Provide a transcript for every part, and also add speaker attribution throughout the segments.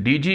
Speaker 1: DG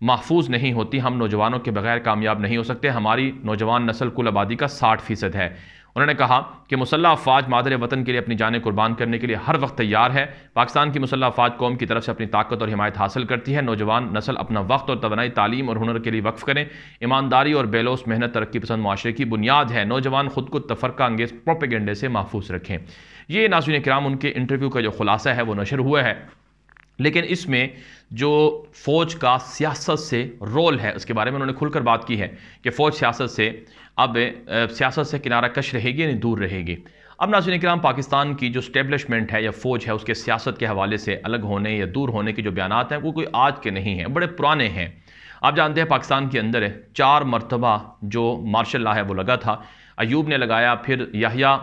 Speaker 1: محفوظ نہیں ہوتی، ہم نوجوانوں کے بغیر کامیاب نہیں ہو سکتے۔ ہماری نوجوان نسل کل آبادی کا 60% ہے۔ انہوں نے کہا کہ مسلح افواج مادر وطن کے لیے اپنی جانیں قربان کرنے کے لیے ہر وقت تیار ہے۔ پاکستان کی مسلح افواج قوم کی طرف سے اپنی طاقت اور حمایت حاصل کرتی ہے۔ نوجوان نسل اپنا وقت اور توانائی تعلیم اور ہنر کے لیے وقف کریں۔ ایمانداری اور بے لوث محنت ترقی پسند معاشرے کی بنیاد ہے۔ نوجوان خود کو تفرقہ انگیز پروپیگنڈے سے محفوظ رکھیں۔ یہ ناظرین کرام ان کے انٹرویو کا جو خلاصہ ہے وہ نشر ہوا ہے، لیکن اس میں جو فوج کا سیاست سے رول ہے اس کے بارے میں انہوں نے کھل کر بات کی ہے کہ فوج سیاست سے اب سیاست سے کنارہ کش رہے گی، یعنی دور رہے گی۔ اب ناظرین کرام پاکستان کی جو اسٹیبلشمنٹ ہے یا فوج ہے اس کے سیاست کے حوالے سے الگ ہونے یا دور ہونے کے جو بیانات ہیں وہ کوئی آج کے نہیں ہیں، بڑے پرانے ہیں۔ آپ جانتے ہیں پاکستان کے اندر 4 مرتبہ جو مارشل لا ہے وہ لگا تھا۔ ایوب نے لگایا، پھر یحییٰ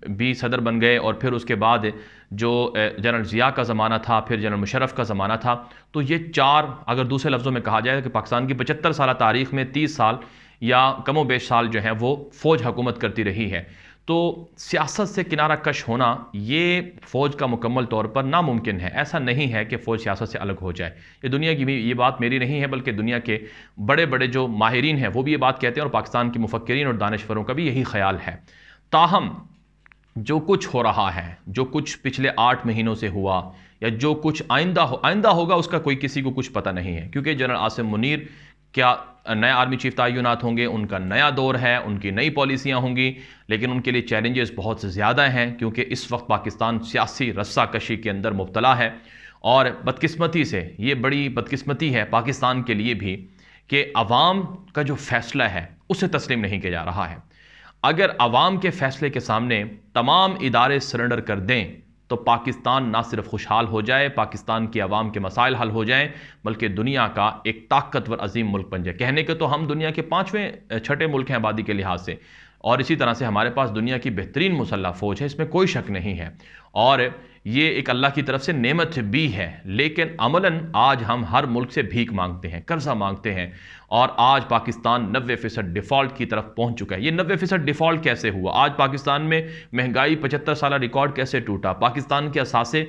Speaker 1: بھی صدر بن گئے، اور پھر اس کے بعد جو جنرل ضیاء کا زمانہ تھا، پھر جنرل مشرف کا زمانہ تھا۔ تو یہ 4 اگر دوسرے لفظوں میں کہا جائے کہ پاکستان کی 75 سالہ تاریخ میں 30 سال یا کم و بیش سال جو ہیں وہ فوج حکومت کرتی رہی ہے۔ تو سیاست سے کنارہ کش ہونا یہ فوج کا مکمل طور پر ناممکن ہے۔ ایسا نہیں ہے کہ فوج سیاست سے الگ ہو جائے۔ یہ دنیا کی بھی یہ بات میری نہیں ہے، بلکہ دنیا کے بڑے بڑے جو ماہرین ہیں وہ بھی یہ بات کہتے ہیں، اور پاکستان کے مفکرین اور دانشوروں کا بھی یہی خیال ہے۔ تاہم جو کچھ ہو رہا ہے، جو کچھ پچھلے 8 مہینوں سے ہوا یا جو کچھ آئندہ ہوگا اس کا کوئی کسی کو کچھ پتہ نہیں ہے، کیونکہ جنرل عاصم منیر کیا نئے آرمی چیف تعینات ہوں گے، ان کا نیا دور ہے، ان کی نئی پالیسیاں ہوں گی، لیکن ان کے لیے چیلنجز بہت سے زیادہ ہیں، کیونکہ اس وقت پاکستان سیاسی رسہ کشی کے اندر مبتلا ہے۔ اور بدقسمتی سے یہ بڑی بدقسمتی ہے پاکستان کے لیے بھی کہ عوام کا جو فیصلہ ہے اسے تسلیم نہیں کیا جا رہا ہے۔ اگر عوام کے فیصلے کے سامنے تمام ادارے سرنڈر کر دیں تو پاکستان نہ صرف خوشحال ہو جائے، پاکستان کی عوام کے مسائل حل ہو جائیں، بلکہ دنیا کا ایک طاقتور عظیم ملک بن جائے۔ کہنے کے تو ہم دنیا کے 5ویں 6ٹھے ملک ہیں آبادی کے لحاظ سے، اور اسی طرح سے ہمارے پاس دنیا کی بہترین مسلح فوج ہے، اس میں کوئی شک نہیں ہے، اور یہ ایک اللہ کی طرف سے نعمت بھی ہے۔ لیکن عملاً آج ہم ہر ملک سے بھیک مانگتے ہیں، قرضہ مانگتے ہیں، اور آج پاکستان 90% ڈیفالٹ کی طرف پہنچ چکا ہے۔ یہ 90% ڈیفالٹ کیسے ہوا؟ آج پاکستان میں مہنگائی 75 سالہ ریکارڈ کیسے ٹوٹا؟ پاکستان کے اثاثے،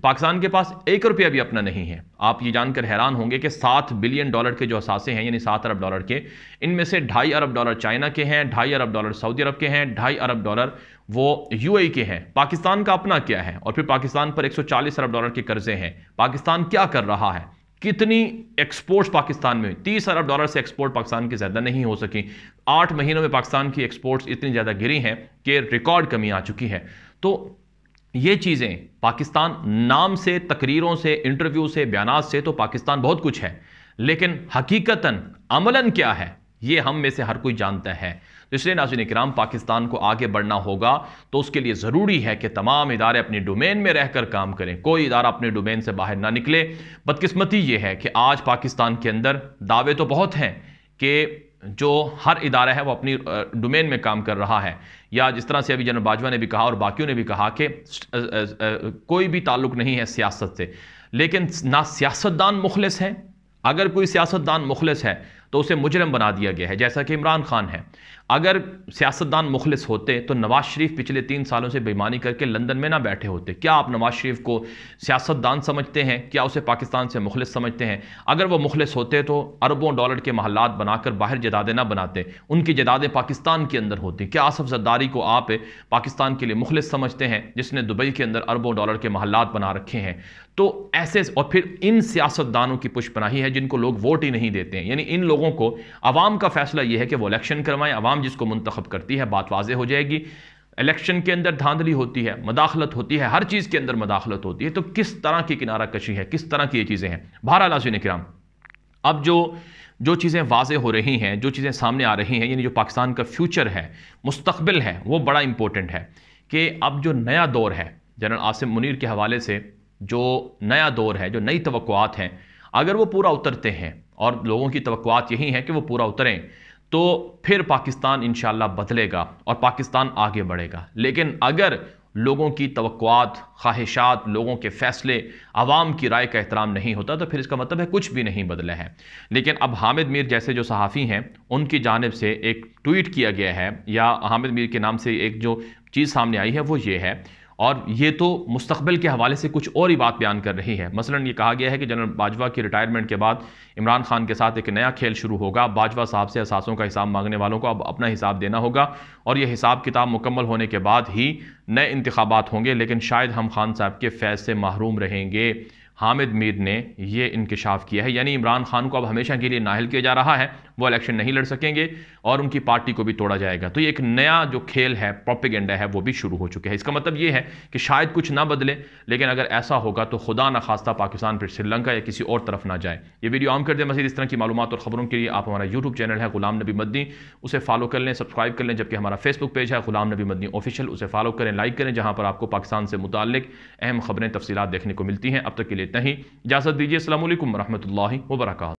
Speaker 1: پاکستان کے پاس 1 روپیہ بھی اپنا نہیں ہے۔ آپ یہ جان کر حیران ہوں گے کہ $7 بلین کے جو اثاثے ہیں، یعنی $7 ارب کے، ان میں سے $2.5 ارب چائنا کے ہیں، $2.5 ارب سعودی عرب کے ہیں، $2.5 ارب وہ UAE کے ہیں۔ پاکستان کا اپنا کیا ہے؟ اور پھر پاکستان پر $140 ارب کے قرضے ہیں۔ پاکستان کیا کر رہا ہے؟ کتنی ایکسپورٹس پاکستان میں؟ $30 ارب سے ایکسپورٹ پاکستان کی زیادہ نہیں ہو سکی۔ 8 مہینوں میں پاکستان کی ایکسپورٹس اتنی زیادہ گری ہیں کہ ریکارڈ کمی آ چکی ہے۔ تو یہ چیزیں پاکستان نام سے، تقریروں سے، انٹرویو سے، بیانات سے تو پاکستان بہت کچھ ہے، لیکن حقیقتاً عملاً کیا ہے یہ ہم میں سے ہر کوئی جانتا ہے۔ اس لیے ناظرین کرام پاکستان کو آگے بڑھنا ہوگا تو اس کے لیے ضروری ہے کہ تمام ادارے اپنی ڈومین میں رہ کر کام کریں، کوئی ادارہ اپنے ڈومین سے باہر نہ نکلے۔ بدقسمتی یہ ہے کہ آج پاکستان کے اندر دعوے تو بہت ہیں کہ جو ہر ادارہ ہے وہ اپنی ڈومین میں کام کر رہا ہے، یا جس طرح سے ابھی جنرل باجوہ نے بھی کہا اور باقیوں نے بھی کہا کہ کوئی بھی تعلق نہیں ہے سیاست سے، لیکن نہ سیاستدان مخلص ہیں۔ اگر کوئی سیاستدان مخلص ہے تو اسے مجرم بنا دیا گیا ہے، جیسا کہ عمران خان ہے۔ اگر سیاستدان مخلص ہوتے تو نواز شریف پچھلے 3 سالوں سے بےایمانی کر کے لندن میں نہ بیٹھے ہوتے۔ کیا آپ نواز شریف کو سیاستدان سمجھتے ہیں؟ کیا اسے پاکستان سے مخلص سمجھتے ہیں؟ اگر وہ مخلص ہوتے تو اربوں ڈالر کے محلات بنا کر باہر جدادیں نہ بناتے، ان کی جدادیں پاکستان کے اندر ہوتی۔ کیا آصف زرداری کو آپ پاکستان کے لیے مخلص سمجھتے ہیں جس نے دبئی کے اندر اربوں ڈالر کے محلات بنا رکھے ہیں؟ تو ایسے، اور پھر ان سیاستدانوں کی پشت پناہی ہے جن کو لوگ ووٹ ہی نہیں دیتے ہیں، یعنی ان لوگوں کو عوام کا فیصلہ یہ ہے کہ وہ الیکشن کروائیں، عوام جس کو منتخب کرتی ہے بات واضح ہو جائے گی۔ الیکشن کے اندر دھاندلی ہوتی ہے، مداخلت ہوتی ہے، ہر چیز کے اندر مداخلت ہوتی ہے، تو کس طرح کی کنارہ کشی ہے، کس طرح کی یہ چیزیں ہیں۔ بہرحال ناظرین کرام، اب جو چیزیں واضح ہو رہی ہیں، جو چیزیں سامنے آ رہی ہیں، یعنی جو پاکستان کا فیوچر ہے، مستقبل ہے، وہ بڑا امپورٹنٹ ہے کہ اب جو نیا دور ہے جنرل عاصم منیر کے حوالے سے، جو نیا دور ہے، جو نئی توقعات ہیں، اگر وہ پورا اترتے ہیں، اور لوگوں کی توقعات یہی ہیں کہ وہ پورا اتریں، تو پھر پاکستان انشاءاللہ بدلے گا اور پاکستان آگے بڑھے گا۔ لیکن اگر لوگوں کی توقعات، خواہشات، لوگوں کے فیصلے، عوام کی رائے کا احترام نہیں ہوتا تو پھر اس کا مطلب ہے کچھ بھی نہیں بدلا ہے۔ لیکن اب حامد میر جیسے جو صحافی ہیں ان کی جانب سے ایک ٹویٹ کیا گیا ہے، یا حامد میر کے نام سے ایک جو چیز سامنے آئی ہے وہ یہ ہے، اور یہ تو مستقبل کے حوالے سے کچھ اور ہی بات بیان کر رہی ہے۔ مثلا یہ کہا گیا ہے کہ جنرل باجوہ کی ریٹائرمنٹ کے بعد عمران خان کے ساتھ ایک نیا کھیل شروع ہوگا، باجوہ صاحب سے اثاثوں کا حساب مانگنے والوں کو اب اپنا حساب دینا ہوگا، اور یہ حساب کتاب مکمل ہونے کے بعد ہی نئے انتخابات ہوں گے، لیکن شاید ہم خان صاحب کے فیض سے محروم رہیں گے۔ حامد میر نے یہ انکشاف کیا ہے، یعنی عمران خان کو اب ہمیشہ کے لیے نااہل کیا جا رہا ہے، وہ الیکشن نہیں لڑ سکیں گے اور ان کی پارٹی کو بھی توڑا جائے گا۔ تو یہ ایک نیا جو کھیل ہے، پروپیگنڈا ہے، وہ بھی شروع ہو چکے ہیں۔ اس کا مطلب یہ ہے کہ شاید کچھ نہ بدلے، لیکن اگر ایسا ہوگا تو خدا نہ خواستہ پاکستان پھر سری لنکا یا کسی اور طرف نہ جائے۔ یہ ویڈیو عام کر دیں۔ مزید اس طرح کی معلومات اور خبروں کے لیے آپ ہمارا یوٹیوب چینل ہے غلام نبی مدنی، اسے فالو کر لیں، سبسکرائب کر لیں، جبکہ ہمارا فیس بک پیج ہے غلام نبی مدنی آفیشیل، اسے فالو کریں، لائک کریں، جہاں پر آپ کو پاکستان سے متعلق اہم خبریں، تفصیلات دیکھنے کو ملتی ہیں۔ اب تک کے لیے اتنا ہی، اجازت دیجیے۔ السلام علیکم ورحمۃ اللہ وبرکاتہ۔